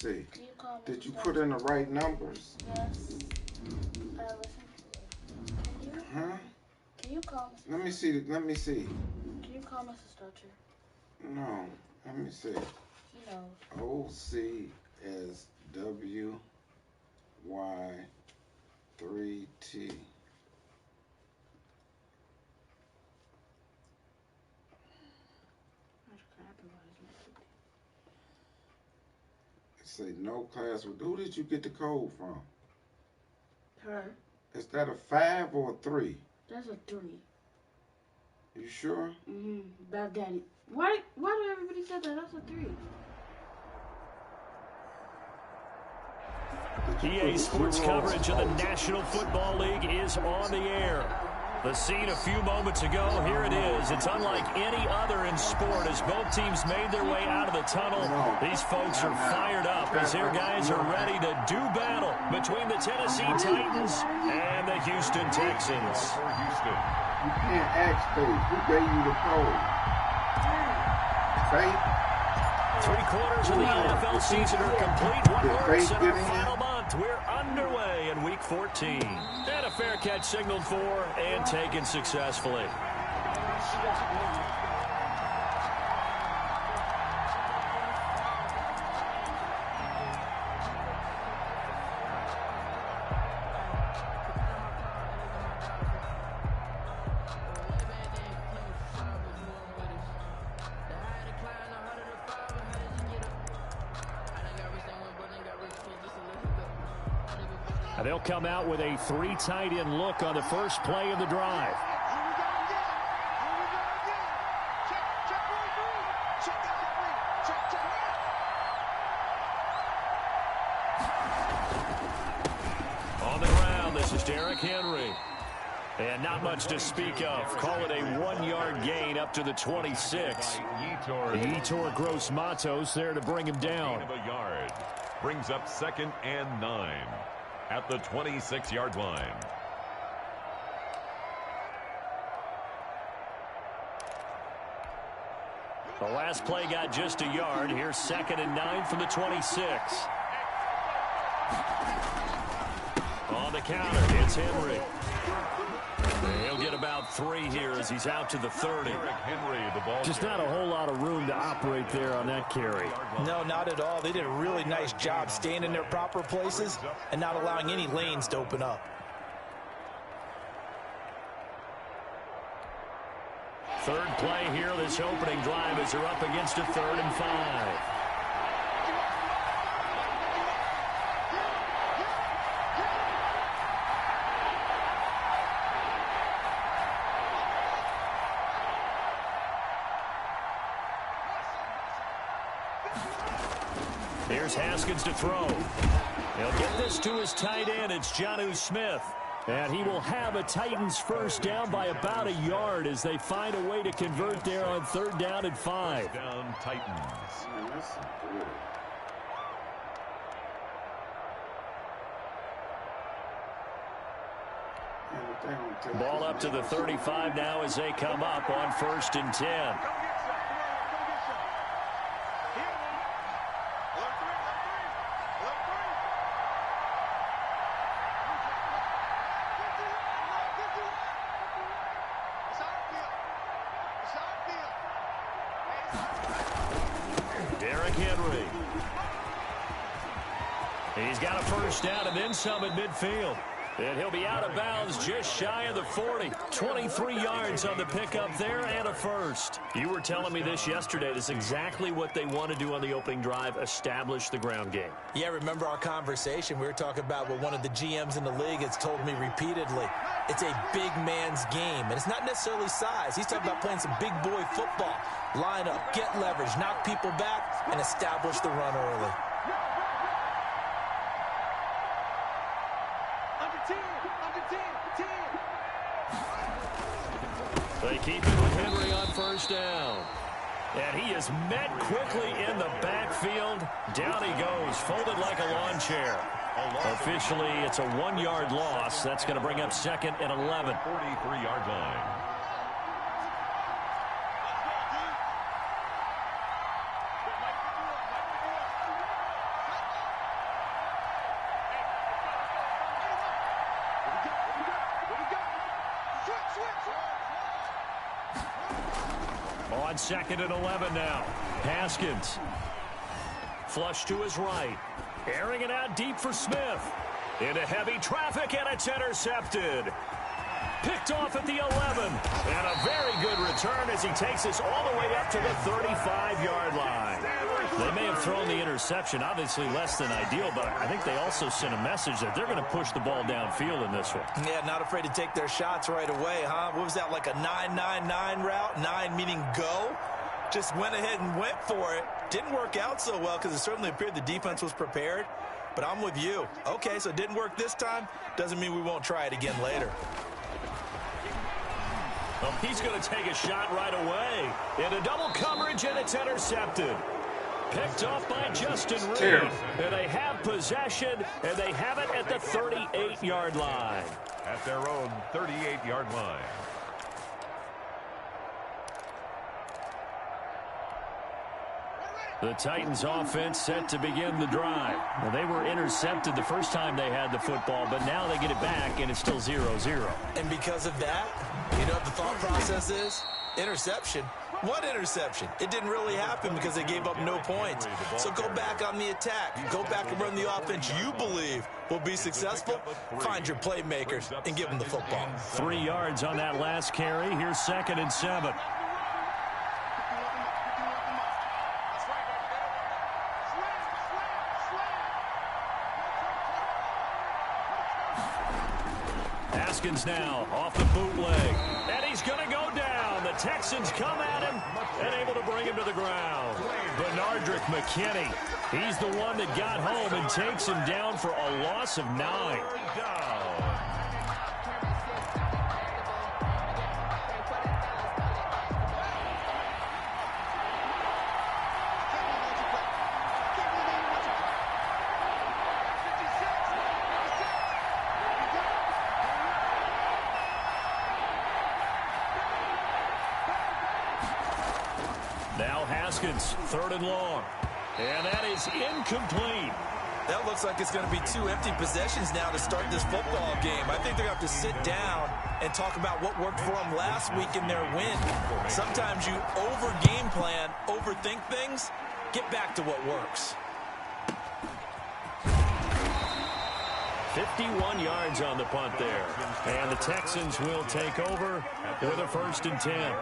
see. Did you put in the right numbers? Yes. Listen. Huh? Can you call Mrs. Let me see. Let me see. Can you call Mrs. Dutcher? No. Let me see. He knows. OCSWY3T. Say no class. Who did you get the code from? Her. Is that a 5 or a 3? That's a 3. You sure? About Daddy. Why do everybody say that? That's a 3. EA Sports coverage of the National Football League is on the air. The scene a few moments ago, here it is. It's unlike any other in sport as both teams made their way out of the tunnel. These folks are fired up as their guys are ready to do battle between the Tennessee Titans and the Houston Texans. You can't ask Faith. Who gave you the code? Faith? 3/4 of the NFL season are complete. One worse in our final month. We're underway in Week 14. And a fair catch signaled for and taken successfully. They'll come out with a 3 tight end look on the first play of the drive. On the ground, this is Derrick Henry. And not much to speak of. Call it a 1-yard gain up to the 26. Yetur Gross-Matos there to bring him down. Brings up 2nd and 9 at the 26-yard line. The last play got just a yard. Here's 2nd and 9 from the 26. On the counter, it's Henry. He'll get about 3 here as he's out to the 30. Just not a whole lot of room to operate there on that carry. No, not at all. They did a really nice job staying in their proper places and not allowing any lanes to open up. Third play here, this opening drive as they're up against a 3rd and 5. Here's Haskins to throw. He'll get this to his tight end. It's Jonnu Smith. And he will have a Titans first down by about a yard as they find a way to convert there on 3rd down and 5. First down Titans. Ball up to the 35 now as they come up on 1st and 10. Derrick Henry. He's got a first down and then some at midfield. And he'll be out of bounds just shy of the 40. 23 yards on the pickup there and a first. You were telling me this yesterday. This is exactly what they want to do on the opening drive, establish the ground game. Yeah, remember our conversation? We were talking about what one of the GMs in the league has told me repeatedly. It's a big man's game, and it's not necessarily size. He's talking about playing some big boy football. Line up, get leverage, knock people back, and establish the run early. They keep it with Henry on first down. And he is met quickly in the backfield. Down he goes, folded like a lawn chair. Officially, it's a 1-yard loss. That's going to bring up 2nd and 11. 43-yard line. On 2nd and 11 now. Haskins. Flush to his right. Airing it out deep for Smith. Into heavy traffic, and it's intercepted. Picked off at the 11. And a very good return as he takes us all the way up to the 35-yard line. They may have thrown the interception, obviously less than ideal, but I think they also sent a message that they're going to push the ball downfield in this one. Yeah, not afraid to take their shots right away, huh? What was that, like a 9-9-9 route? 9 meaning go? Just went ahead and went for it. Didn't work out so well because it certainly appeared the defense was prepared. But I'm with you. Okay, so it didn't work this time. Doesn't mean we won't try it again later. Well, he's going to take a shot right away. Into double coverage, and it's intercepted. Picked off by Justin Reed. And they have possession, and they have it at the 38-yard line. At their own 38-yard line. The Titans offense set to begin the drive. Well, they were intercepted the first time they had the football, but now they get it back, and it's still 0-0. And because of that, you know what the thought process is? Interception. What interception? It didn't really happen because they gave up no points. So go back on the attack. Go back and run the offense you believe will be successful. Find your playmakers and give them the football. 3 yards on that last carry. Here's 2nd and 7. Haskins now off the bootleg, and he's going to go down. The Texans come at him and able to bring him to the ground. Benardrick McKinney, he's the one that got home and takes him down for a loss of 9. Now Haskins, 3rd and long. And that is incomplete. That looks like it's going to be 2 empty possessions now to start this football game. I think they're going to have to sit down and talk about what worked for them last week in their win. Sometimes you over-game plan, overthink things. Get back to what works. 51 yards on the punt there. And the Texans will take over with a 1st and 10.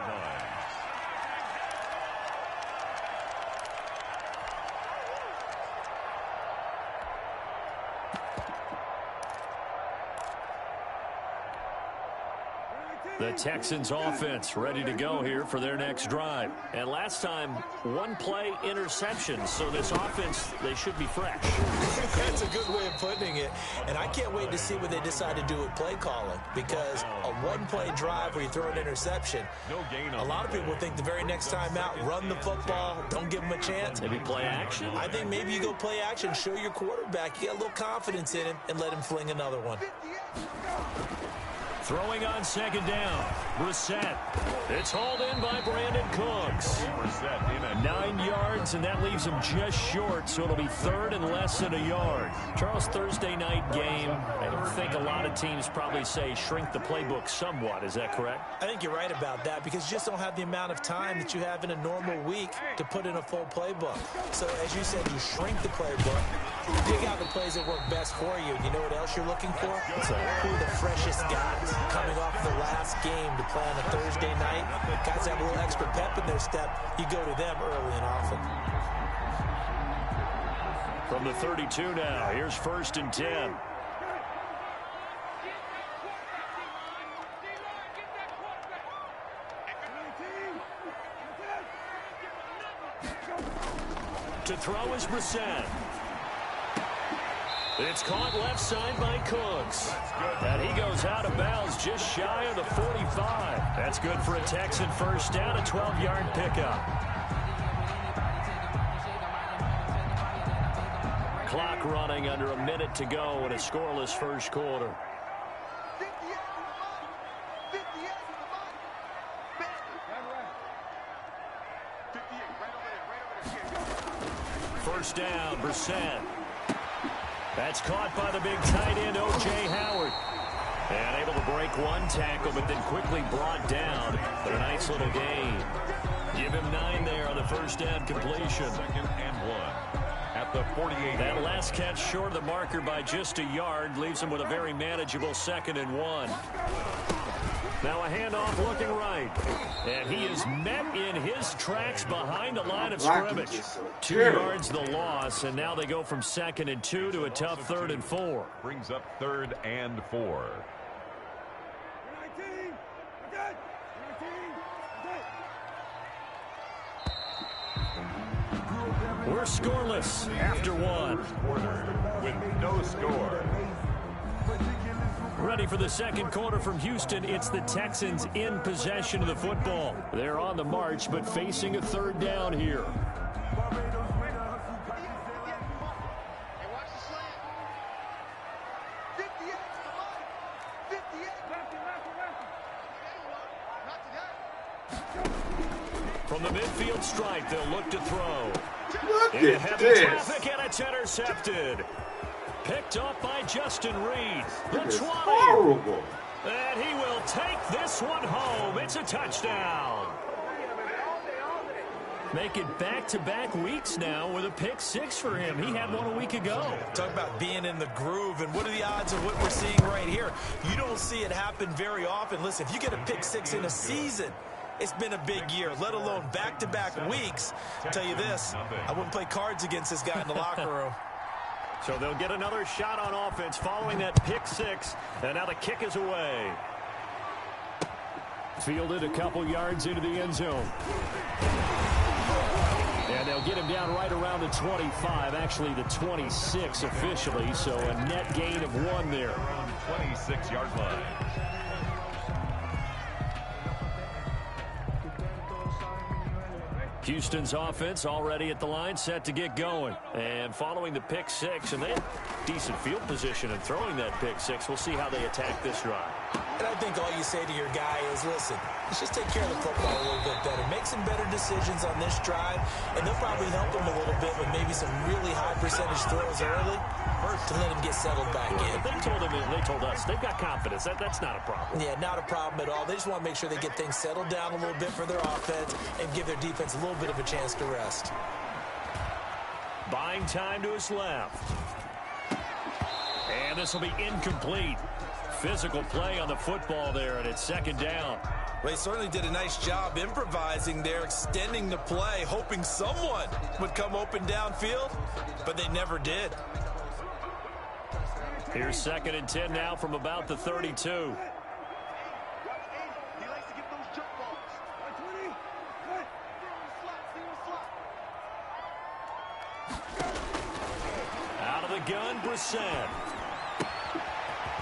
The Texans offense ready to go here for their next drive. And last time, 1-play interception. So this offense, they should be fresh. That's a good way of putting it. And I can't wait to see what they decide to do with play calling. Because a 1-play drive where you throw an interception, a lot of people think the very next time out, run the football, don't give them a chance. Maybe play action? I think maybe you go play action, show your quarterback, you get a little confidence in him, and let him fling another one. Throwing on 2nd down. Brissett. It's hauled in by Brandon Cooks. 9 yards, and that leaves him just short, so it'll be 3rd and less than a yard. Charles, Thursday night game, I think a lot of teams probably say shrink the playbook somewhat. Is that correct? I think you're right about that because you just don't have the amount of time that you have in a normal week to put in a full playbook. So, as you said, you shrink the playbook, dig out the plays that work best for you. You know what else you're looking for? Who are the freshest guys coming off the last game to play on a Thursday night? Guys have a little extra pep in their step. You go to them early and often. From the 32 now, here's 1st and 10. To throw is Brissett. It's caught left side by Cooks. And he goes out of bounds just shy of the 45. That's good for a Texan 1st down, a 12-yard pickup. Clock running under a minute to go in a scoreless 1st quarter. First down, Brissett. That's caught by the big tight end, O.J. Howard. And able to break one tackle, but then quickly brought down. But a nice little gain. Give him 9 there on the first down completion. 2nd and 1 at the 48. That last catch short of the marker by just a yard leaves him with a very manageable 2nd and 1. Now a handoff looking right. And he is met in his tracks behind the line of scrimmage. 2 yards the loss, and now they go from 2nd and 2 to a tough 3rd and 4. Brings up 3rd and 4. We're scoreless after 1. Quarter with no score. Ready for the second quarter from Houston. It's the Texans in possession of the football. They're on the march, but facing a 3rd down here. From the midfield stripe, they'll look to throw. Look Into at heavy this. traffic, and it's intercepted. Picked up by Justin Reed. The It's 20. horrible. And he will take this one home. It's a touchdown. Make it back-to-back weeks now with a pick 6 for him. He had one a week ago. Talk about being in the groove, and what are the odds of what we're seeing right here? You don't see it happen very often. Listen, if you get a pick 6 in a season, it's been a big year, let alone back-to-back weeks. I'll tell you this, I wouldn't play cards against this guy in the locker room. So they'll get another shot on offense following that pick 6, and now the kick is away. Fielded a couple yards into the end zone. And they'll get him down right around the 25, actually the 26 officially, so a net gain of 1 there. 26-yard line. Houston's offense already at the line, set to get going. And following the pick 6, and they have decent field position in throwing that pick 6. We'll see how they attack this drive. And I think all you say to your guy is, listen, let's just take care of the football a little bit better. Make some better decisions on this drive, and they'll probably help him a little bit with maybe some really high percentage throws early to let him get settled back in. They told us they've got confidence. That's not a problem. Yeah, not a problem at all. They just want to make sure they get things settled down a little bit for their offense and give their defense a little bit of a chance to rest. Buying time to his left. And this will be incomplete. Physical play on the football there, and it's 2nd down. Well, he certainly did a nice job improvising there, extending the play, hoping someone would come open downfield, but they never did. Here's 2nd and 10 now from about the 32. Out of the gun, Brissett.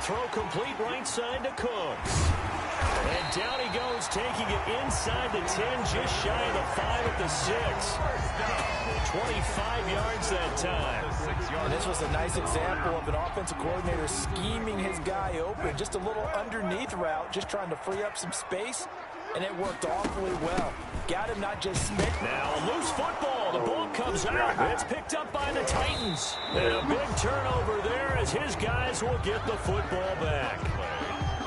Throw complete right side to Cooks. And down he goes, taking it inside the 10, just shy of the 5 at the 6. 25 yards that time. And this was a nice example of an offensive coordinator scheming his guy open. Just a little underneath route, just trying to free up some space, and it worked awfully well. Got him not just smitten. Now a loose football. The ball comes out. It's picked up by the Titans. And a big turnover there as his guys will get the football back.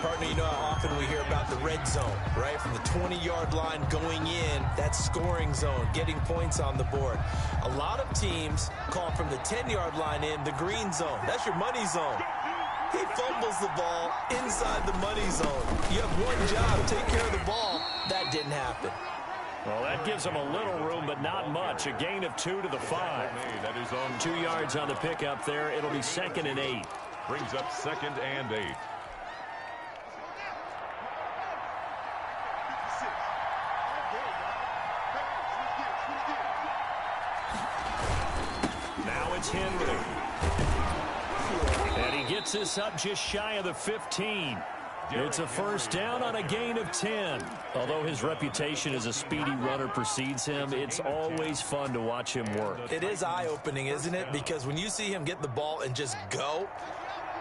Partner, you know how often we hear about the red zone, right? From the 20-yard line going in, that scoring zone, getting points on the board. A lot of teams call from the 10-yard line in the green zone. That's your money zone. He fumbles the ball inside the money zone. You have one job, take care of the ball. That didn't happen. Well, that gives them a little room, but not much. A gain of 2 to the 5. 2 yards on the pickup there. It'll be 2nd and 8. Brings up 2nd and 8. Now it's Henry. And he gets this up just shy of the 15. It's a first down on a gain of 10. Although his reputation as a speedy runner precedes him, it's always fun to watch him work. It is eye-opening, isn't it? Because when you see him get the ball and just go,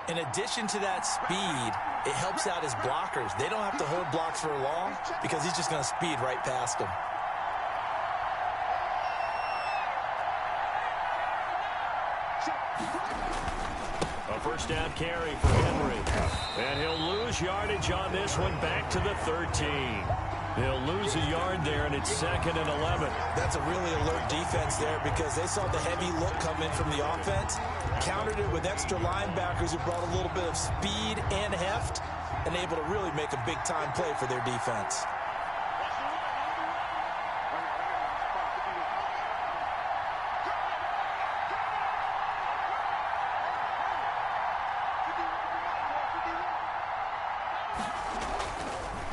in addition to that speed, it helps out his blockers. They don't have to hold blocks for long because he's just going to speed right past them. A first down carry for Henry. And he'll lose yardage on this one back to the 13. They'll lose a yard there, and it's 2nd and 11. That's a really alert defense there because they saw the heavy look come in from the offense, countered it with extra linebackers who brought a little bit of speed and heft, and able to really make a big-time play for their defense.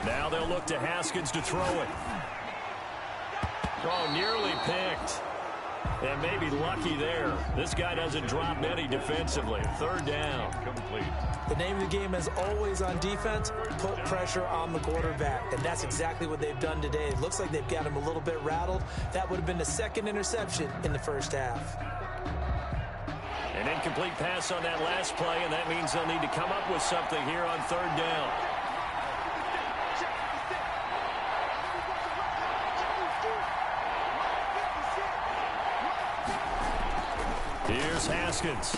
Now they'll look to Haskins to throw it. Oh, nearly picked. And maybe lucky there. This guy doesn't drop many defensively. 3rd down. Complete. The name of the game is always on defense, put pressure on the quarterback. And that's exactly what they've done today. It looks like they've got him a little bit rattled. That would have been the 2nd interception in the first half. An incomplete pass on that last play, and that means they'll need to come up with something here on 3rd down. Here's Haskins.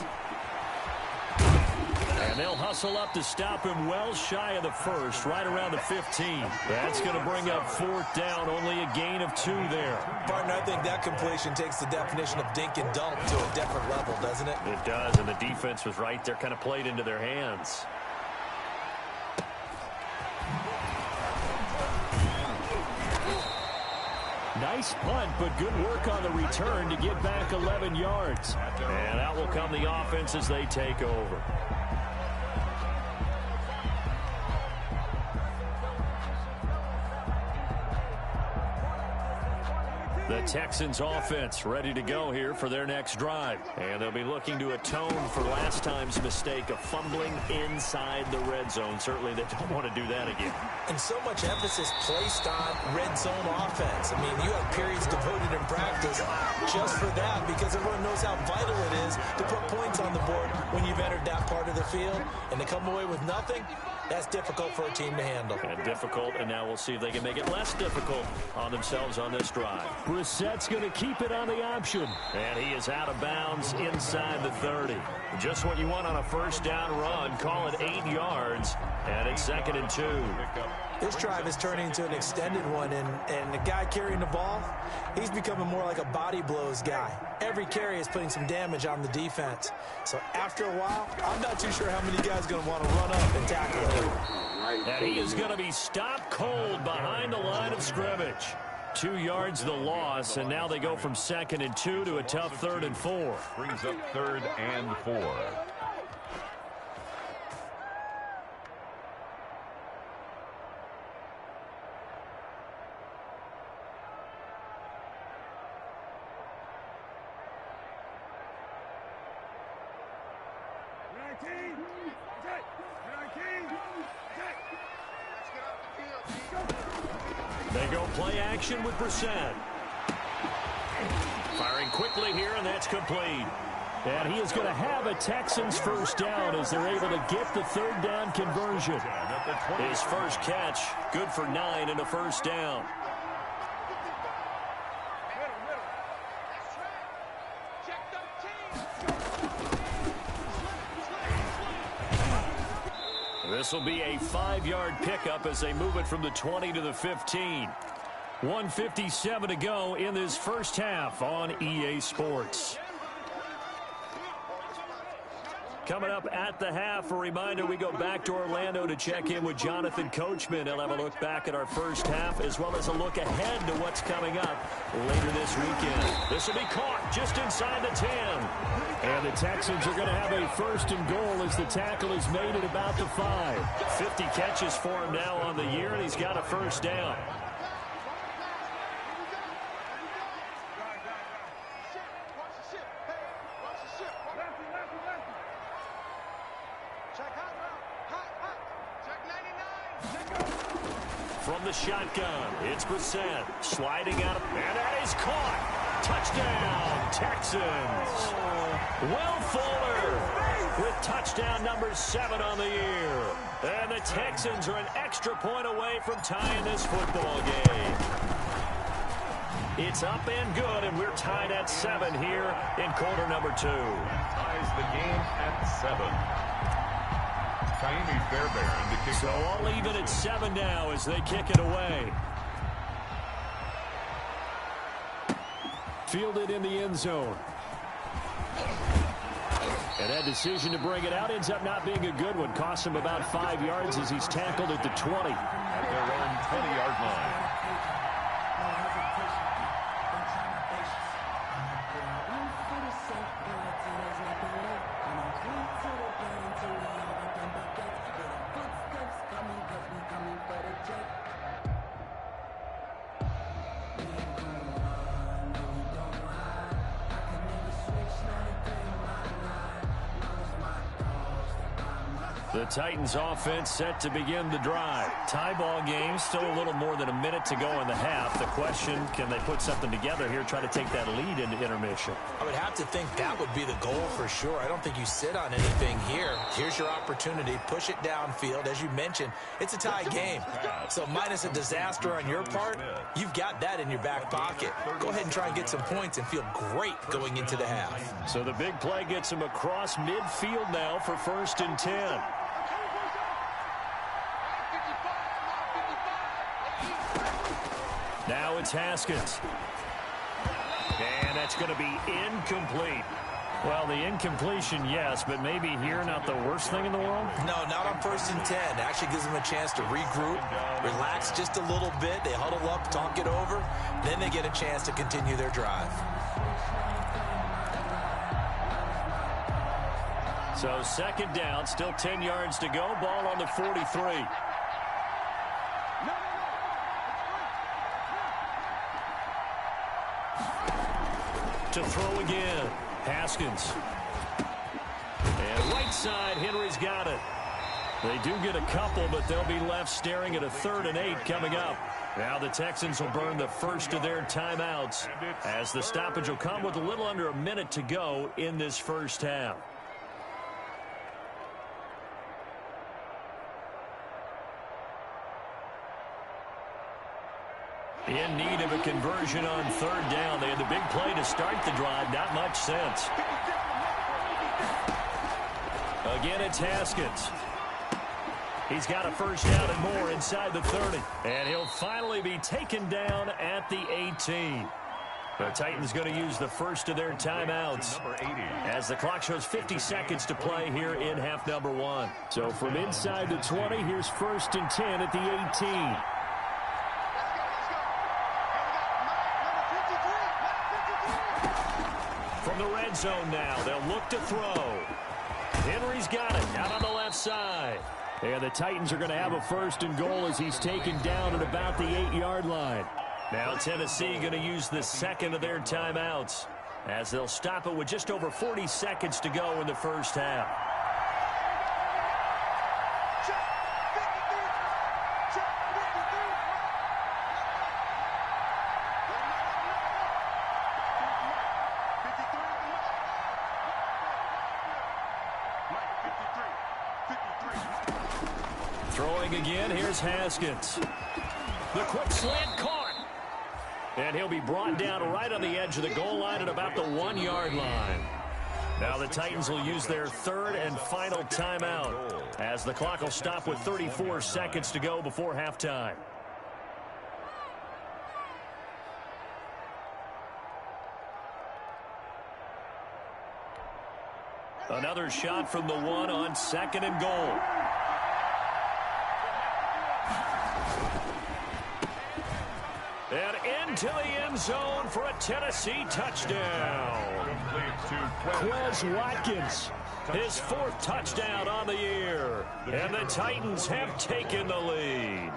And they'll hustle up to stop him well shy of the 1st, right around the 15. That's going to bring up 4th down, only a gain of 2 there. Partner, I think that completion takes the definition of dink and dunk to a different level, doesn't it? It does, and the defense was right there, kind of played into their hands. Nice punt, but good work on the return to get back 11 yards. And out will come the offense as they take over. The Texans offense ready to go here for their next drive. And they'll be looking to atone for last time's mistake of fumbling inside the red zone. Certainly they don't want to do that again. And so much emphasis placed on red zone offense. I mean, you have periods devoted in practice just for that because everyone knows how vital it is to put points on the board when you've entered that part of the field. And to come away with nothing, that's difficult for a team to handle. And difficult, and now we'll see if they can make it less difficult on themselves on this drive. Brissett's going to keep it on the option. And he is out of bounds inside the 30. Just what you want on a 1st down run. Call it 8 yards, and it's 2nd and 2. This drive is turning into an extended one, and the guy carrying the ball, he's becoming more like a body blows guy. Every carry is putting some damage on the defense. So after a while, I'm not too sure how many guys are going to want to run up and tackle him. And he is going to be stopped cold behind the line of scrimmage. 2 yards the loss, and now they go from 2nd and 2 to a tough 3rd and 4. Brings up 3rd and 4. They go play action with Brissett. Firing quickly here, and that's complete. And he is going to have a Texans 1st down as they're able to get the 3rd down conversion. His first catch, good for 9 and a 1st down. This will be a 5-yard pickup as they move it from the 20 to the 15. 1:57 to go in this first half on EA Sports. Coming up at the half, a reminder, we go back to Orlando to check in with Jonathan Coachman. He'll have a look back at our first half as well as a look ahead to what's coming up later this weekend. This will be caught just inside the 10. And the Texans are going to have a 1st and goal as the tackle is made at about the 5. 50 catches for him now on the year, and he's got a 1st down. From the shotgun, it's Brissett sliding out, and that is caught. Touchdown, Texans. Will Fuller with touchdown number 7 on the year. And the Texans are an extra point away from tying this football game. It's up and good, and we're tied at 7 here in quarter number 2. Ties the game at 7. Fairbairn to kick so all even at 7 now as they kick it away. Fielded in the end zone. And that decision to bring it out ends up not being a good one. Costs him about 5 yards as he's tackled at the 20. At their own 20-yard line. The Titans offense set to begin the drive. Tie ball game, still a little more than a minute to go in the half. The question, can they put something together here, try to take that lead into intermission? I would have to think that would be the goal for sure. I don't think you sit on anything here. Here's your opportunity. Push it downfield. As you mentioned, it's a tie game. So minus a disaster on your part, you've got that in your back pocket. Go ahead and try and get some points and feel great going into the half. So the big play gets him across midfield now for 1st and 10. Now it's Haskins. And that's going to be incomplete. Well, the incompletion, yes, but maybe here not the worst thing in the world? No, not on 1st and 10. Actually gives them a chance to regroup, relax just a little bit. They huddle up, talk it over. Then they get a chance to continue their drive. So 2nd down, still 10 yards to go. Ball on the 43. To throw again. Haskins. And right side, Henry's got it. They do get a couple, but they'll be left staring at a 3rd and 8 coming up. Now the Texans will burn the first of their timeouts as the stoppage will come with a little under a minute to go in this first half. In need of a conversion on 3rd down. They had the big play to start the drive. Not much sense. Again, it's Haskins. He's got a 1st down and more inside the 30. And he'll finally be taken down at the 18. The Titans going to use the first of their timeouts as the clock shows 50 seconds to play here in half number 1. So from inside the 20, here's 1st and 10 at the 18. From the red zone now, they'll look to throw. Henry's got it out on the left side. And the Titans are going to have a 1st and goal as he's taken down at about the 8-yard line. Now Tennessee going to use the 2nd of their timeouts as they'll stop it with just over 40 seconds to go in the first half. Throwing again, here's Haskins. The quick slant caught. And he'll be brought down right on the edge of the goal line at about the 1-yard line. Now the Titans will use their 3rd and final timeout as the clock will stop with 34 seconds to go before halftime. Another shot from the 1 on 2nd and goal. And into the end zone for a Tennessee touchdown. Quez Watkins, his 4th touchdown on the year. And the Titans have taken the lead.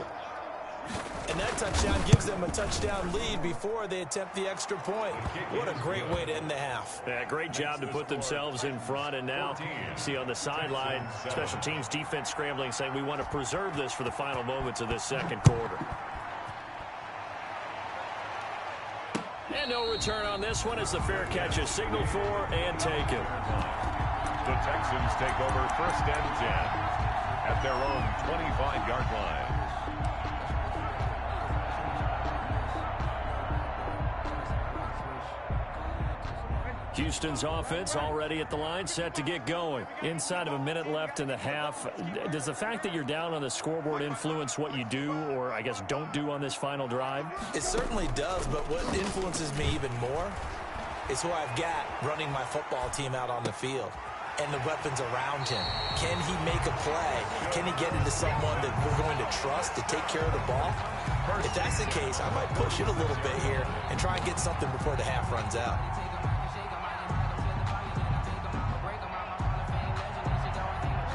And that touchdown gives them a touchdown lead before they attempt the extra point. What a great way to end the half. Yeah, great job to put themselves in front. And now, see on the sideline, special teams defense scrambling, saying we want to preserve this for the final moments of this 2nd quarter. And no return on this one as the fair catch is signaled for and taken. The Texans take over 1st and 10 at their own 25-yard line. Houston's offense already at the line, set to get going. Inside of a minute left in the half. Does the fact that you're down on the scoreboard influence what you do, or I guess don't do on this final drive? It certainly does, but what influences me even more is who I've got running my football team out on the field and the weapons around him. Can he make a play? Can he get into someone that we're going to trust to take care of the ball? If that's the case, I might push it a little bit here and try and get something before the half runs out.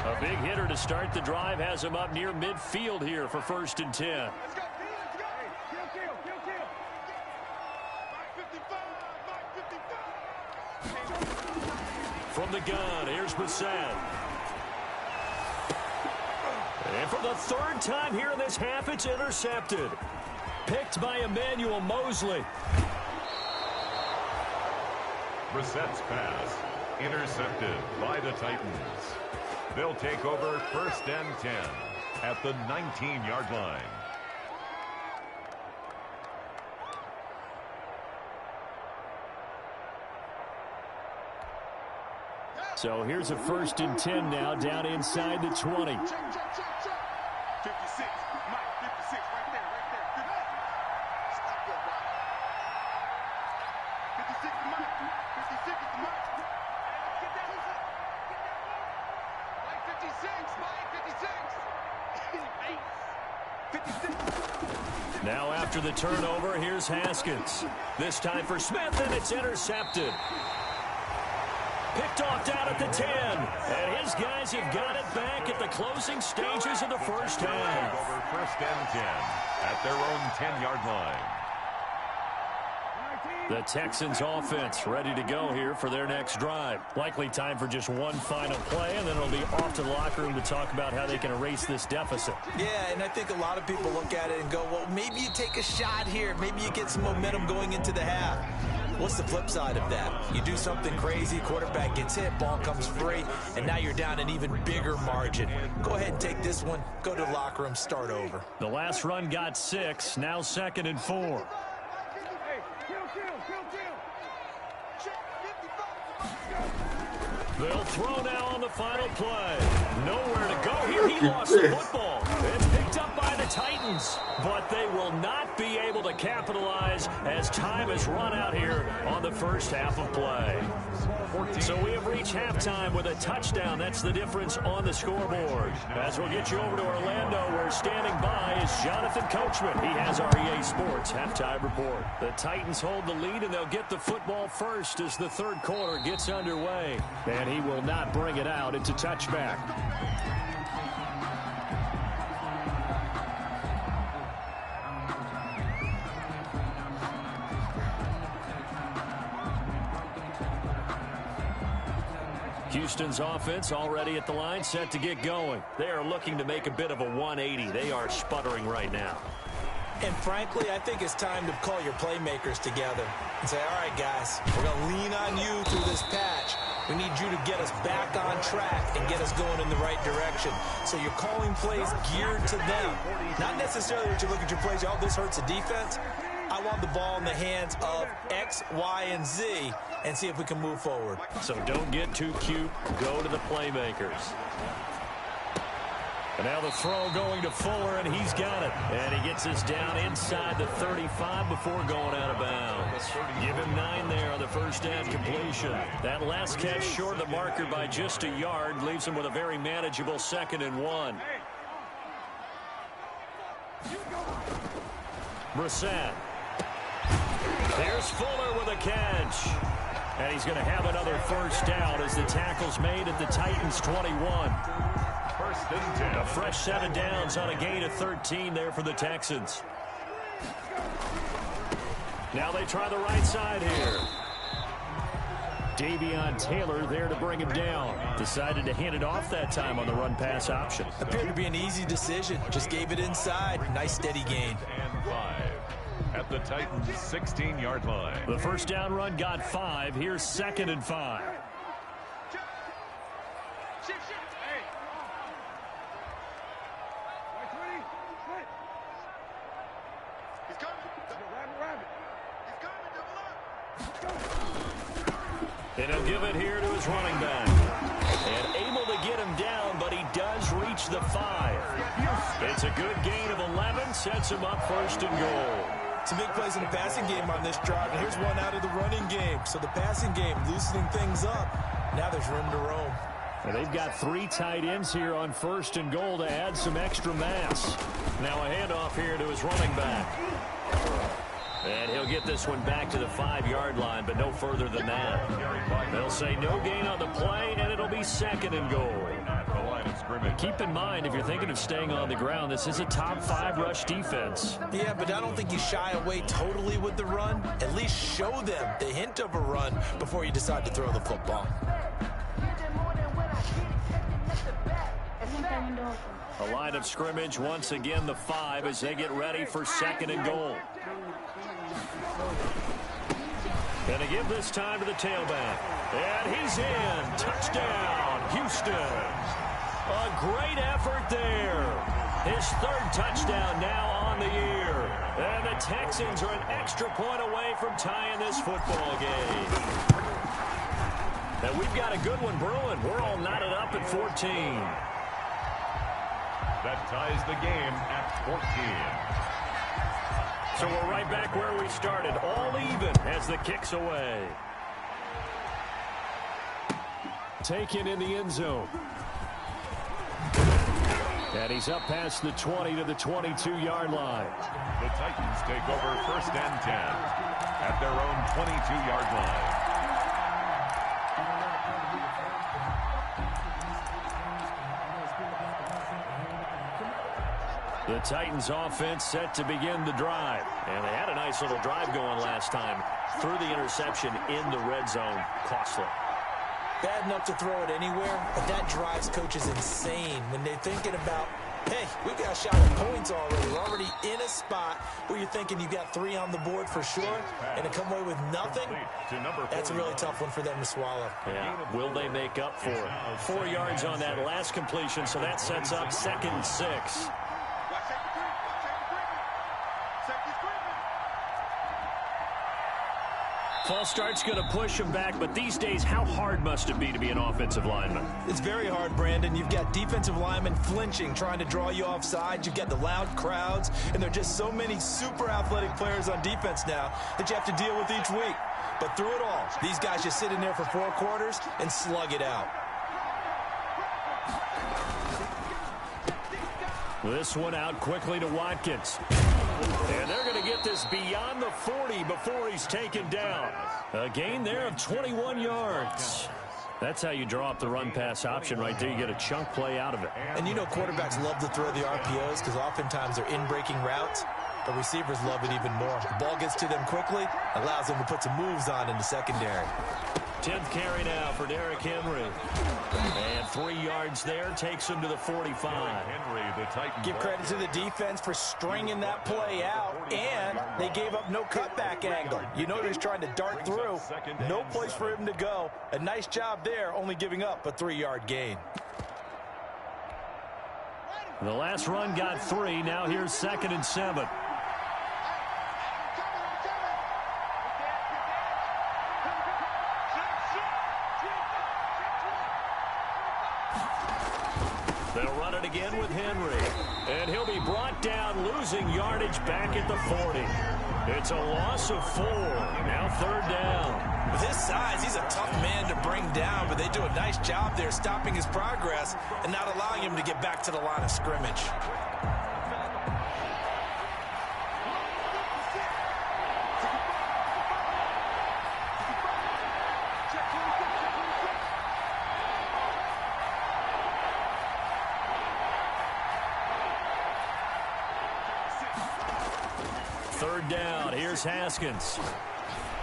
A big hitter to start the drive has him up near midfield here for 1st and 10. From the gun, here's Brissett. And for the 3rd time here in this half, it's intercepted. Picked by Emmanuel Mosley. Brissett's pass intercepted by the Titans. They'll take over 1st and 10 at the 19-yard line. So here's a 1st and 10 now, down inside the 20. 56, Mike, 56, right there. Stop your rock. 56 is Mike. 56 is Mike. Get that. Mike, 56. 56. Now after the turnover, here's Haskins. This time for Smith, and it's intercepted. Picked off down at the 10. And his guys have got it back at the closing stages of the first half. Over 1st and 10 at their own 10-yard line. The Texans offense ready to go here for their next drive. Likely time for just one final play, and then it'll be off to the locker room to talk about how they can erase this deficit. Yeah, and I think a lot of people look at it and go, well, maybe you take a shot here. Maybe you get some momentum going into the half. What's the flip side of that? You do something crazy, quarterback gets hit, ball comes free, and now you're down an even bigger margin. Go ahead and take this one, go to the locker room, start over. The last run got 6, now 2nd and 4. They'll throw now on the final play. Nowhere to go here. He lost the football. It's picked up by the Titans, but they will not be able to capitalize as time has run out here on the first half of play. So we have reached halftime with a touchdown. That's the difference on the scoreboard. As we'll get you over to Orlando, where standing by is Jonathan Coachman. He has our EA Sports halftime report. The Titans hold the lead, and they'll get the football first as the 3rd quarter gets underway. And he will not bring it out. It's a touchback. Houston's offense already at the line, set to get going. They are looking to make a bit of a 180. They are sputtering right now. And frankly, I think it's time to call your playmakers together and say, all right, guys, we're going to lean on you through this patch. We need you to get us back on track and get us going in the right direction. So you're calling plays geared to them. Not necessarily that you look at your plays, oh, this hurts the defense. I want the ball in the hands of X, Y, and Z and see if we can move forward. So don't get too cute. Go to the playmakers. And now the throw going to Fuller, and he's got it. And he gets us down inside the 35 before going out of bounds. Give him 9 there on the first down completion. That last catch short of the marker by just a yard leaves him with a very manageable 2nd and 1. Brissett. Here's Fuller with a catch. And he's going to have another first down as the tackle's made at the Titans' 21. 1st and 10. A fresh set of downs on a gain of 13 there for the Texans. Now they try the right side here. Davion Taylor there to bring him down. Decided to hand it off that time on the run-pass option. Appeared to be an easy decision. Just gave it inside. Nice steady gain. And 5 at the Titans' 16-yard line. The first down run got 5. Here's 2nd and 5. And he'll give it here to his running back. And able to get him down, but he does reach the 5. It's a good gain of 11, sets him up 1st and goal. Some big plays in the passing game on this drive, and here's one out of the running game. So the passing game loosening things up. Now there's room to roam. And they've got 3 tight ends here on 1st and goal to add some extra mass. Now a handoff here to his running back. And he'll get this one back to the 5-yard line, but no further than that. They'll say no gain on the play, and it'll be 2nd and goal. Keep in mind, if you're thinking of staying on the ground, this is a top 5 rush defense. Yeah, but I don't think you shy away totally with the run. At least show them the hint of a run before you decide to throw the football. A line of scrimmage, once again the 5 as they get ready for 2nd and goal. Going to give this time to the tailback. And he's in. Touchdown, Houston. A great effort there. His 3rd touchdown now on the year. And the Texans are an extra point away from tying this football game. And we've got a good one brewing. We're all knotted up at 14. That ties the game at 14. So we're right back where we started, all even as the kick's away. Taken in the end zone. And he's up past the 20 to the 22-yard line. The Titans take over 1st and 10 at their own 22-yard line. The Titans offense set to begin the drive. And they had a nice little drive going last time. Threw the interception in the red zone. Costly. Bad enough to throw it anywhere, but that drives coaches insane when they're thinking about, hey, we've got a shot at points already. We're already in a spot where you're thinking you got 3 on the board for sure, and to come away with nothing, that's a really tough one for them to swallow. Yeah. Will they make up for it? 4 yards on that last completion, so that sets up 2nd and 6. False start's going to push him back, but these days, how hard must it be to be an offensive lineman? It's very hard, Brandon. You've got defensive linemen flinching, trying to draw you off sides. You've got the loud crowds, and there are just so many super athletic players on defense now that you have to deal with each week. But through it all, these guys just sit in there for 4 quarters and slug it out. This one out quickly to Watkins. And they're going to get this beyond the 40 before he's taken down. A gain there of 21 yards. That's how you draw up the run-pass option right there. You get a chunk play out of it. And you know quarterbacks love to throw the RPOs because oftentimes they're in-breaking routes. But receivers love it even more. The ball gets to them quickly, allows them to put some moves on in the secondary. 10th carry now for Derrick Henry. And 3 yards there takes him to the 45. Henry, the Titan. Give credit to the defense for stringing that play out, and they gave up no cutback angle. You know they're trying to dart through. No place for him to go. A nice job there, only giving up a 3-yard gain. The last run got 3. Now here's 2nd and 7. They'll run it again with Henry. And he'll be brought down, losing yardage back at the 40. It's a loss of 4. Now 3rd down. With his size, he's a tough man to bring down, but they do a nice job there stopping his progress and not allowing him to get back to the line of scrimmage. Third down. Here's Haskins.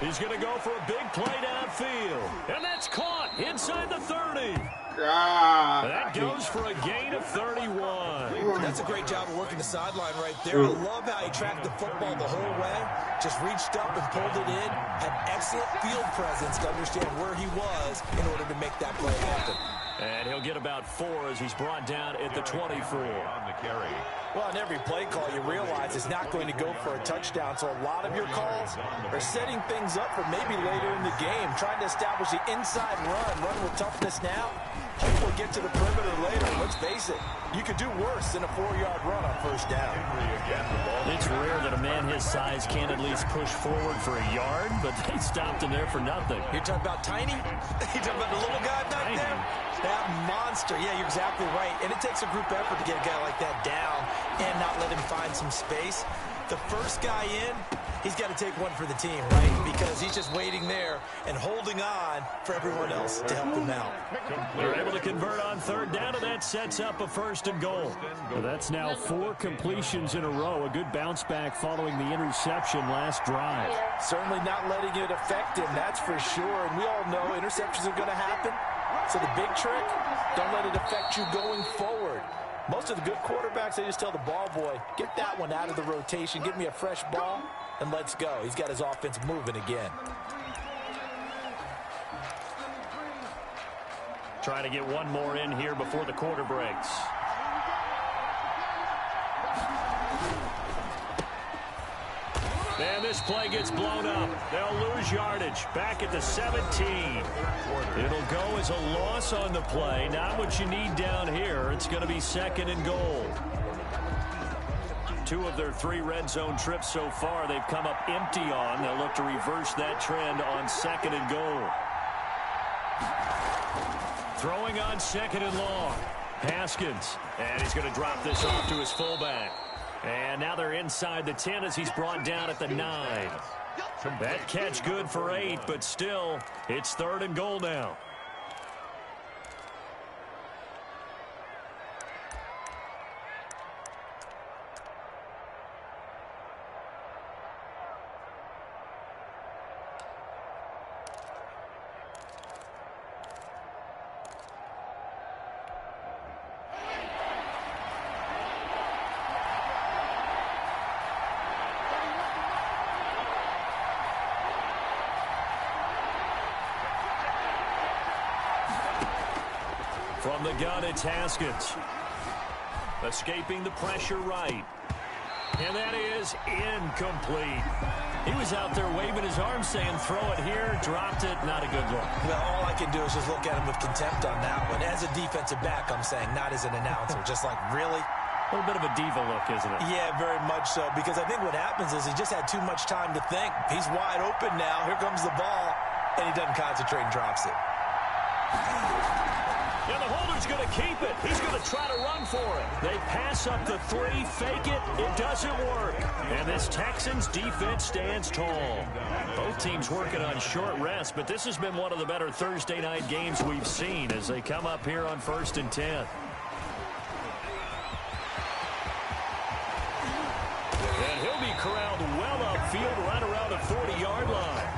He's going to go for a big play downfield. And that's caught inside the 30. That goes for a gain of 31. That's a great job of working the sideline right there. I love how he tracked the football the whole way. Just reached up and pulled it in. Had excellent field presence to understand where he was in order to make that play happen. And he'll get about 4 as he's brought down at the 24. On the carry. Well, on every play call, you realize it's not going to go for a touchdown, so a lot of your calls are setting things up for maybe later in the game, trying to establish the inside run with toughness now. Hopefully get to the perimeter later. Let's face it, you could do worse than a 4-yard run on first down. It's rare that a man his size can at least push forward for a yard, but they stopped him there for nothing. You're talking about tiny? You're talking about the little guy back there? That monster. Yeah, you're exactly right. And it takes a group effort to get a guy like that down and not let him find some space. The first guy in, he's got to take one for the team, right? Because he's just waiting there and holding on for everyone else to help him out. They're able to convert on third down, and that sets up a 1st and goal. Well, that's now 4 completions in a row. A good bounce back following the interception last drive. Certainly not letting it affect him, that's for sure. And we all know interceptions are going to happen. So the big trick, don't let it affect you going forward. Most of the good quarterbacks, they just tell the ball boy, get that one out of the rotation, give me a fresh ball, and let's go. He's got his offense moving again. Trying to get one more in here before the quarter breaks. And this play gets blown up. They'll lose yardage. Back at the 17. It'll go as a loss on the play. Not what you need down here. It's going to be 2nd and goal. 2 of their 3 red zone trips so far they've come up empty on. They'll look to reverse that trend on 2nd and goal. Throwing on 2nd and long. Haskins. And he's going to drop this off to his fullback. And now they're inside the 10 as he's brought down at the 9. That catch good for 8, but still, it's 3rd and goal now. From the gun, it's Haskins. Escaping the pressure right. And that is incomplete. He was out there waving his arms saying, throw it here, dropped it, not a good look. Well, all I can do is just look at him with contempt on that one. As a defensive back, I'm saying, not as an announcer. Just like, really? A little bit of a diva look, isn't it? Yeah, very much so. Because I think what happens is he just had too much time to think. He's wide open now. Here comes the ball. And he doesn't concentrate and drops it. And the holder's going to keep it. He's going to try to run for it. They pass up the 3, fake it. It doesn't work. And this Texans defense stands tall. Both teams working on short rest, but this has been one of the better Thursday night games we've seen as they come up here on 1st and 10. And he'll be corralled well upfield right around the 40-yard line.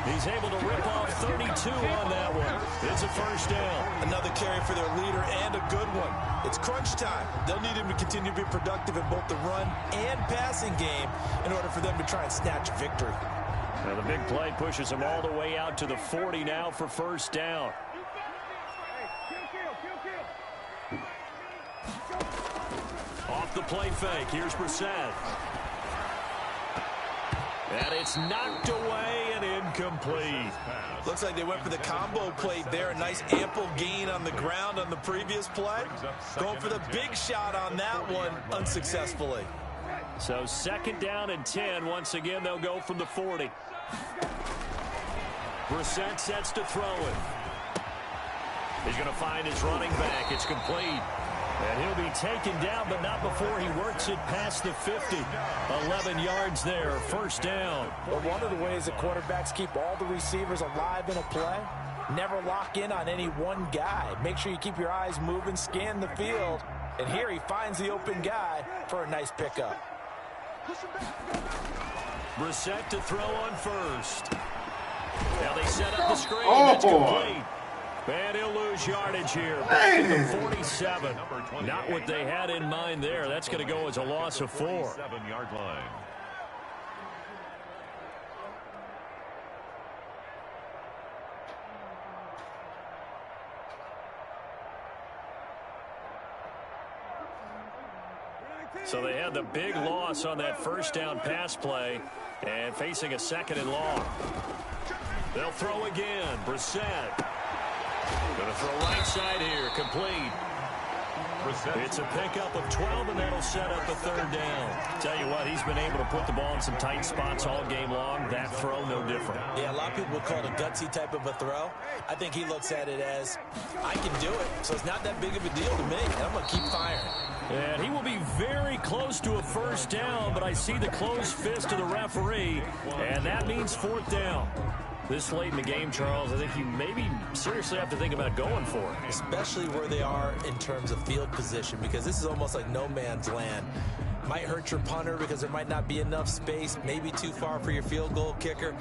He's able to rip off 32 on that one. It's a 1st down. Another carry for their leader and a good one. It's crunch time. They'll need him to continue to be productive in both the run and passing game in order for them to try and snatch a victory. Now the big play pushes him all the way out to the 40 now for 1st down. Off the play fake. Here's Brissett. And it's knocked away and incomplete. Looks like they went for the combo plate there. A nice ample gain on the ground on the previous play. Going for the big shot on that one unsuccessfully. So 2nd down and 10. Once again, they'll go from the 40. Brissett sets to throw it. He's going to find his running back. It's complete. And he'll be taken down, but not before he works it past the 50. 11 yards there, 1st down. But one of the ways that quarterbacks keep all the receivers alive in a play, never lock in on any one guy. Make sure you keep your eyes moving, scan the field. And here he finds the open guy for a nice pickup. Brissett to throw on 1st. Now they set up the screen. That's complete. And he'll lose yardage here. Back to the 47. Not what they had in mind there. That's going to go as a loss of 4. 7-yard line. So they had the big loss on that first down pass play and facing a 2nd and long. They'll throw again. Brissett. Going to throw right side here. Complete. It's a pickup of 12, and that'll set up a 3rd down. Tell you what, he's been able to put the ball in some tight spots all game long. That throw, no different. Yeah, a lot of people would call it a gutsy type of a throw. I think he looks at it as, I can do it, so it's not that big of a deal to me, and I'm going to keep firing. And he will be very close to a 1st down, but I see the closed fist of the referee, and that means 4th down. This late in the game, Charles, I think you maybe seriously have to think about going for it. Especially where they are in terms of field position, because this is almost like no man's land. Might hurt your punter because there might not be enough space, maybe too far for your field goal kicker.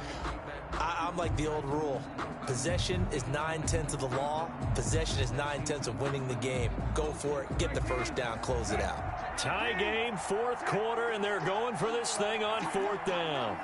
I'm like the old rule. Possession is 9/10 of the law. Possession is 9/10 of winning the game. Go for it. Get the 1st down. Close it out. Tie game, 4th quarter, and they're going for this thing on 4th down.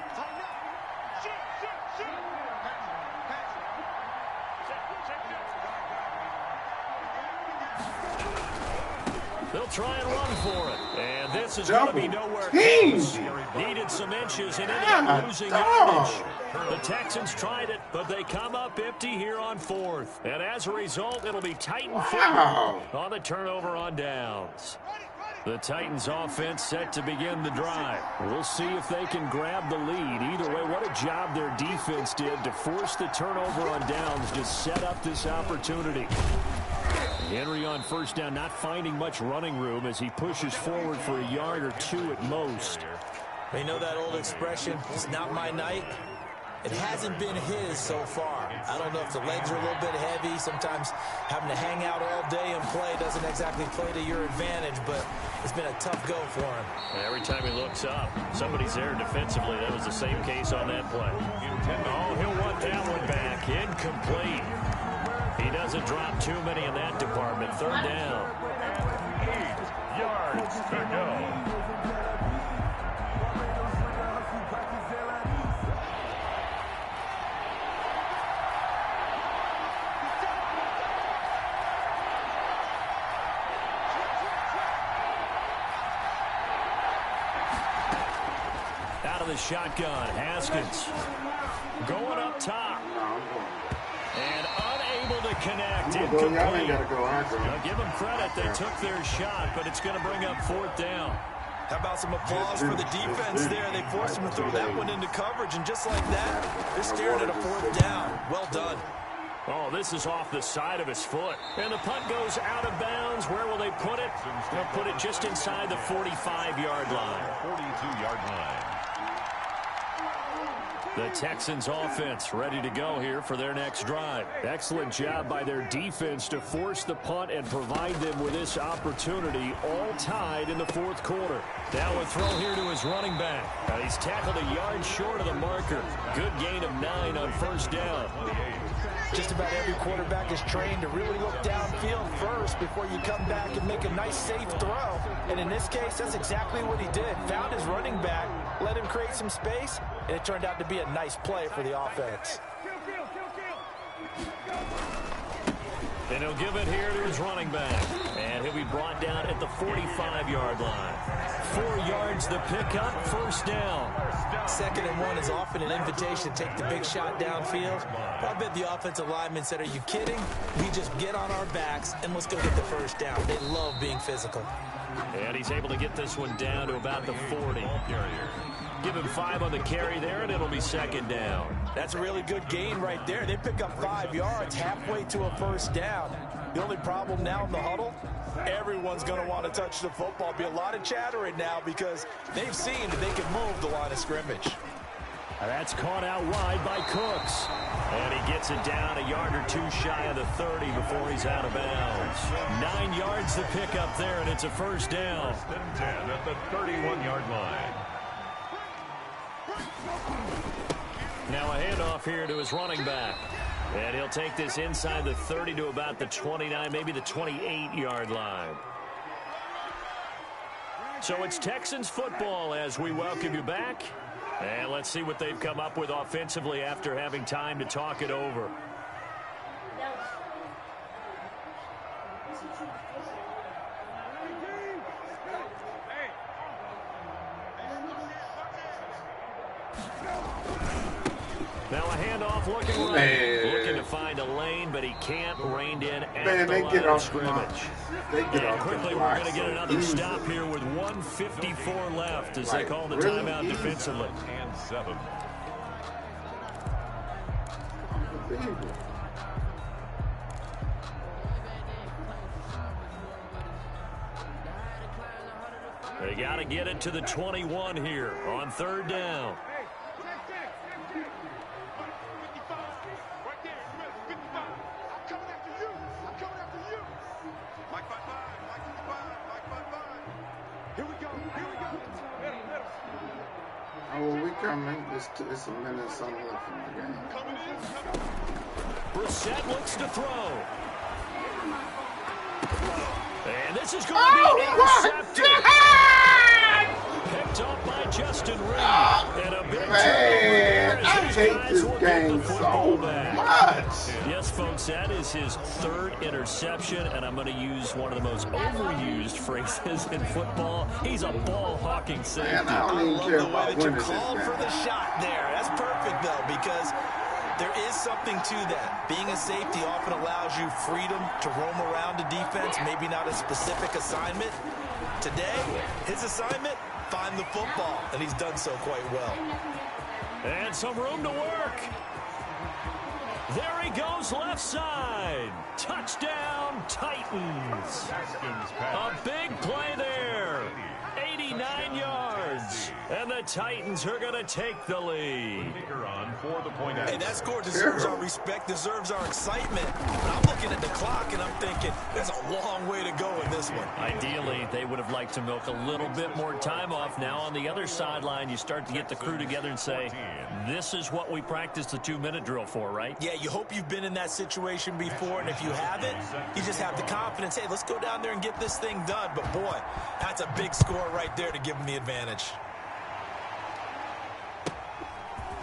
They'll try and run for it. And this is going to be nowhere close. Needed some inches and ended up losing yardage. The Texans tried it, but they come up empty here on 4th. And as a result, it'll be Titan football on the turnover on downs. The Titans offense set to begin the drive. We'll see if they can grab the lead. Either way, what a job their defense did to force the turnover on downs to set up this opportunity. Henry on 1st down, not finding much running room as he pushes forward for a yard or 2 at most. You know that old expression, it's not my night? It hasn't been his so far. I don't know if the legs are a little bit heavy. Sometimes having to hang out all day and play doesn't exactly play to your advantage, but it's been a tough go for him. Every time he looks up, somebody's there defensively. That was the same case on that play. Oh, he'll want that one back. Incomplete. He doesn't drop too many in that department. 3rd down. 8 yards to go. Out of the shotgun, Haskins going up top. And unable to connect. Incomplete. Now give them credit. They took their shot, but it's going to bring up 4th down. How about some applause for the defense there? They forced him to throw that one into coverage, and just like that, they're staring at a 4th down. Well done. Oh, this is off the side of his foot. And the punt goes out of bounds. Where will they put it? They'll put it just inside the 45-yard line. 42-yard line. The Texans offense ready to go here for their next drive. Excellent job by their defense to force the punt and provide them with this opportunity, all tied in the 4th quarter. Now a throw here to his running back. He's tackled a yard short of the marker. Good gain of 9 on 1st down. Just about every quarterback is trained to really look downfield first before you come back and make a nice, safe throw. And in this case, that's exactly what he did. Found his running back, let him create some space, and it turned out to be a nice play for the offense. And he'll give it here to his running back. And he'll be brought down at the 45-yard line. 4 yards the pickup, 1st down. 2nd and 1 is often an invitation to take the big shot downfield. But I bet the offensive lineman said, are you kidding? We just get on our backs and let's go get the 1st down. They love being physical. And he's able to get this one down to about the 40. Give him 5 on the carry there, and it'll be 2nd down. That's a really good gain right there. They pick up 5 yards halfway to a 1st down. The only problem now in the huddle, everyone's going to want to touch the football. Be a lot of chattering now because they've seen that they can move the line of scrimmage. That's caught out wide by Cooks. And he gets it down a yard or 2 shy of the 30 before he's out of bounds. 9 yards to pick up there, and it's a 1st down. 1st and 10 at the 31-yard line. Now a handoff here to his running back. And he'll take this inside the 30 to about the 29, maybe the 28-yard line. So it's Texans football as we welcome you back. And let's see what they've come up with offensively after having time to talk it over. Now a handoff looking right. Looking to find a lane, but he can't. Reined in at the line of scrimmage. And quickly we're going to get another stop here with 1:54 left as they call the timeout defensively. And 7. They got to get it to the 21 here on 3rd down. Oh, we coming. It's a minute something left in the game. Brissett looks to throw. And this is going to be intercepted. Picked up by Justin Reed. And a big Man, I hate this game so much. Yes, folks, that is his 3rd interception, and I'm going to use one of the most overused phrases in football. He's a ball-hawking safety. Man, I don't even care about winning this called for game. the shot there. That's perfect, though, because there is something to that. Being a safety often allows you freedom to roam around a defense, maybe not a specific assignment. Today, his assignment, find the football, and he's done so quite well. And some room to work. There he goes, left side. Touchdown, Titans. A big play there. 89 yards. And the Titans are going to take the lead. Hey, that score deserves our respect, deserves our excitement. But I'm looking at the clock, and I'm thinking, there's a long way to go in this one. Ideally, they would have liked to milk a little bit more time off. Now, on the other sideline, you start to get the crew together and say, this is what we practiced the 2-minute drill for, right? Yeah, you hope you've been in that situation before, and if you haven't, you just have the confidence, hey, let's go down there and get this thing done. But, boy, that's a big score right there to give them the advantage.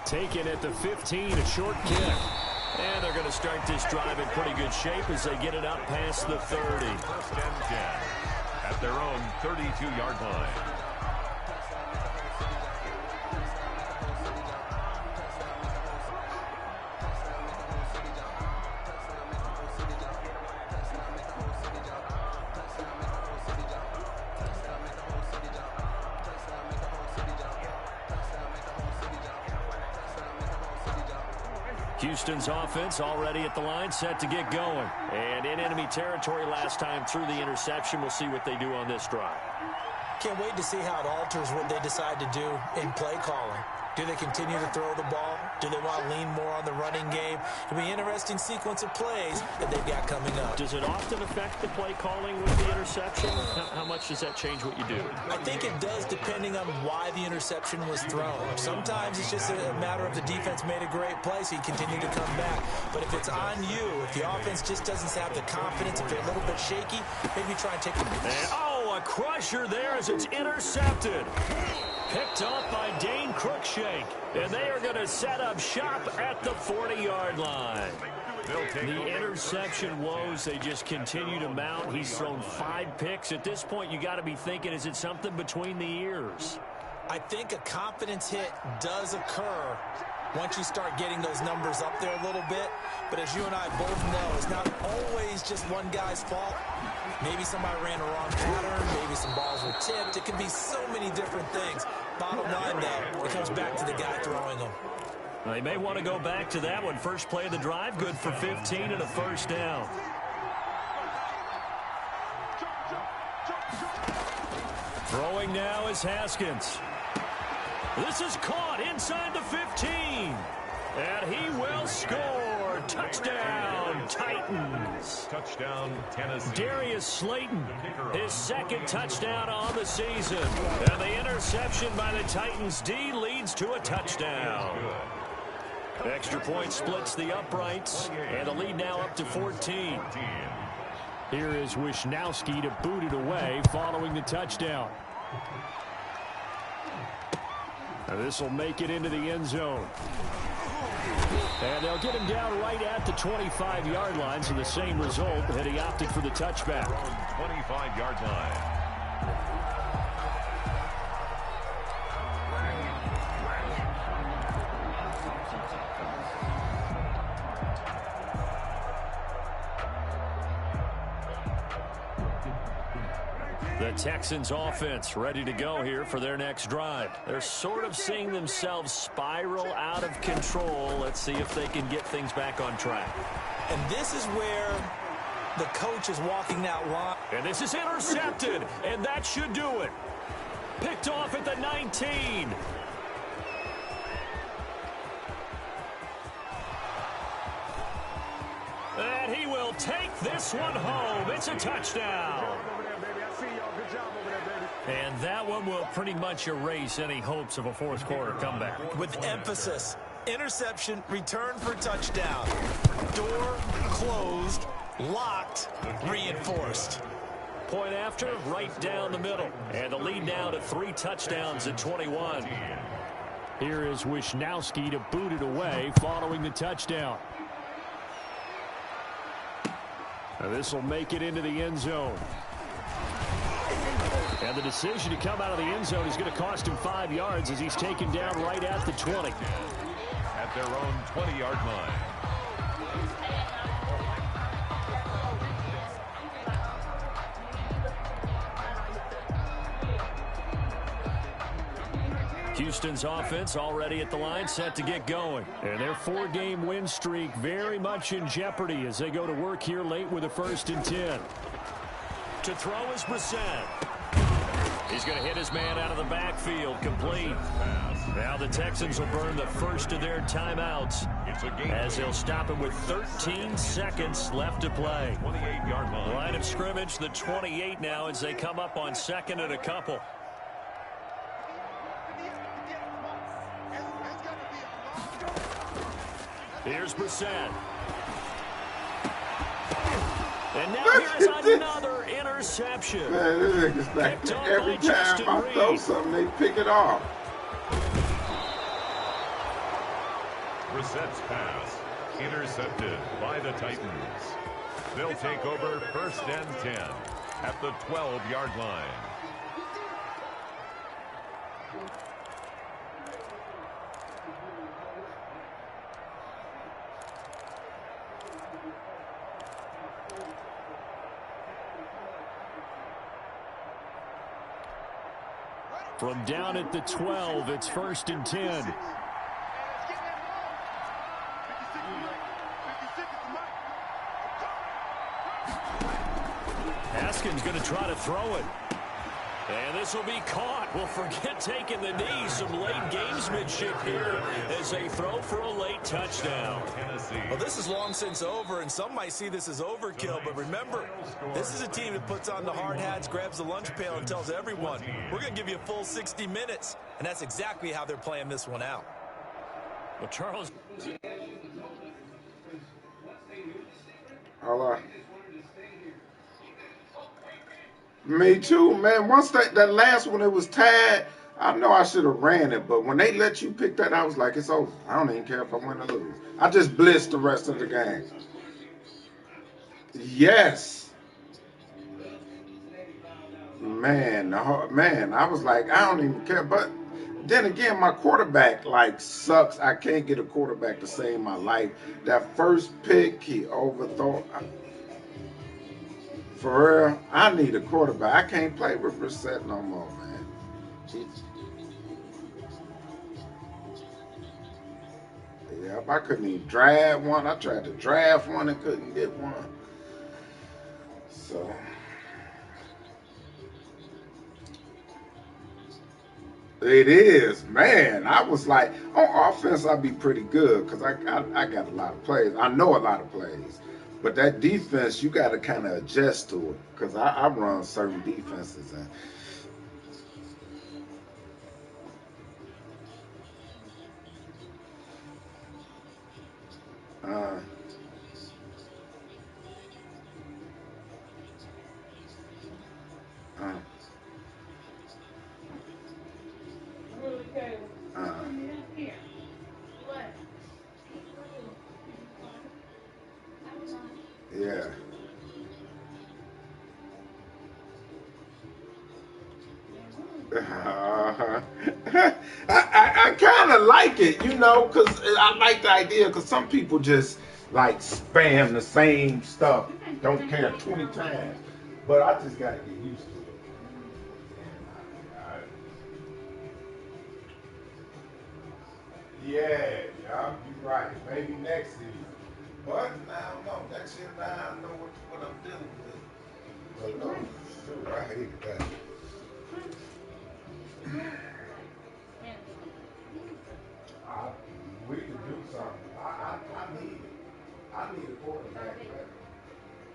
Taken at the 15, a short kick. And they're going to start this drive in pretty good shape as they get it up past the 30. 1st and 10 at their own 32-yard line. Houston's offense already at the line, set to get going. And in enemy territory last time through the interception. We'll see what they do on this drive. Can't wait to see how it alters what they decide to do in play calling. Do they continue to throw the ball? Do they want to lean more on the running game? It'll be an interesting sequence of plays that they've got coming up. Does it often affect the play calling with the interception? How much does that change what you do? I think it does depending on why the interception was thrown. Sometimes it's just a matter of the defense made a great play, so you continue to come back. But if it's on you, if the offense just doesn't have the confidence, if they're a little bit shaky, maybe try and take them. Oh, a crusher there as it's intercepted. Picked off by Dane Cruikshank. And they are going to set up shop at the 40-yard line. The interception woes, they just continue to mount. He's thrown 5 picks. At this point, you got to be thinking, is it something between the ears? I think a confidence hit does occur once you start getting those numbers up there a little bit. But as you and I both know, it's not always just one guy's fault. Maybe somebody ran a wrong pattern. Maybe some balls were tipped. It can be so many different things. Bottom line, though, it comes back to the guy throwing them. They may want to go back to that one. First play of the drive, good for 15 and a first down. Throwing now is Haskins. This is caught inside the 15. And he will score. Touchdown, Titans. Touchdown, Tennessee. Darius Slayton, his second touchdown on the season. And the interception by the Titans D leads to a touchdown. Extra point splits the uprights. And the lead now up to 14. Here is Wisnowski to boot it away following the touchdown. Now this will make it into the end zone. And they'll get him down right at the 25-yard line, so the same result, and he opted for the touchback. 25-yard line. The Texans offense ready to go here for their next drive. They're sort of seeing themselves spiral out of control. Let's see if they can get things back on track. And this is where the coach is walking that line. And this is intercepted, and that should do it. Picked off at the 19. And he will take this one home. It's a touchdown. And that one will pretty much erase any hopes of a fourth quarter comeback. With emphasis, interception, return for touchdown. Door closed, locked, reinforced. Point after, right down the middle. And the lead now to 3 touchdowns at 21. Here is Wisnowski to boot it away following the touchdown. Now this will make it into the end zone. And the decision to come out of the end zone is going to cost him 5 yards as he's taken down right at the 20. At their own 20-yard line. Houston's offense already at the line, set to get going. And their 4-game win streak very much in jeopardy as they go to work here late with a 1st and 10. To throw is Brissett. He's going to hit his man out of the backfield, complete. Now the Texans will burn the first of their timeouts as they'll stop him with 13 seconds left to play. 28-yard line. Line of scrimmage, the 28 now as they come up on 2nd and a couple. Here's Brissett. And now here's another interception. Man, this nigga's like every time I throw something, they pick it off. Brissett's pass intercepted by the Titans. They'll take over 1st and 10 at the 12-yard line. From down at the 12, it's 1st and 10. Haskins going to try to throw it. And this will be caught. Well, forget taking the knee. Some late gamesmanship here as they throw for a late touchdown. Well, this is long since over, and some might see this as overkill. But remember, this is a team that puts on the hard hats, grabs the lunch pail, and tells everyone, we're going to give you a full 60 minutes. And that's exactly how they're playing this one out. Well, Charles. Me too, man. Once that last one, it was tied, I know I should have ran it. But when they let you pick that, I was like, it's over. I don't even care if I win or lose. I just blitzed the rest of the game. Yes. Man, I was like, I don't even care. But then again, my quarterback, like, sucks. I can't get a quarterback to save my life. That first pick, he overthrew. For real, I need a quarterback. I can't play with Brissett no more, man. Yep, I couldn't even draft one. I tried to draft one and couldn't get one. So, it is, man. I was like, on offense, I'd be pretty good because I got a lot of plays. I know a lot of plays. But that defense, you got to kind of adjust to it because I run certain defenses. Yeah. Uh-huh. I kind of like it, you know, because I like the idea, because some people just like spam the same stuff, don't care 20 times. But I just got to get used to it. Yeah, you're right. Maybe next season. But I don't know. Next year, now I know what I'm dealing with. But no, shoot, I hated that. I, we can do something. I need it. I need a quarterback.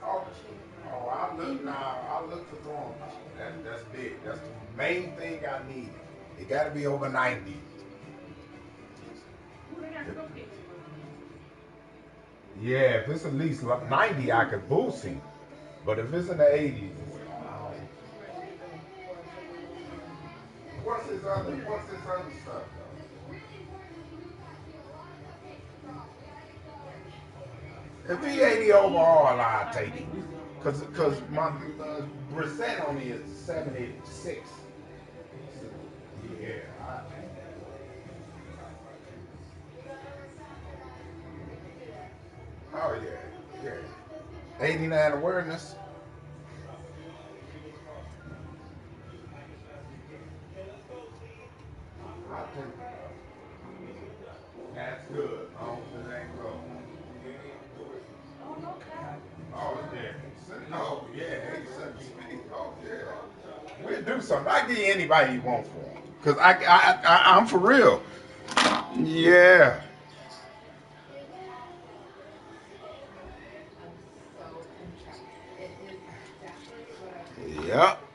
Oh, I look now. I look for throwing power. That's big. That's the main thing I need. It got to be over 90. Yeah, if it's at least 90, I could boost him. But if it's in the 80s, what's his other stuff though? If he 80 overall, I'll take him. Cause my Brissett on me is 76. Yeah. Oh yeah, yeah. 89 awareness. I'll take it. That's good. Oh, it ain't low. Oh yeah. Oh yeah. 87 speed. Oh yeah. We'll do something. I give you anybody you want for him. Cause I'm for real. Yeah. Yep.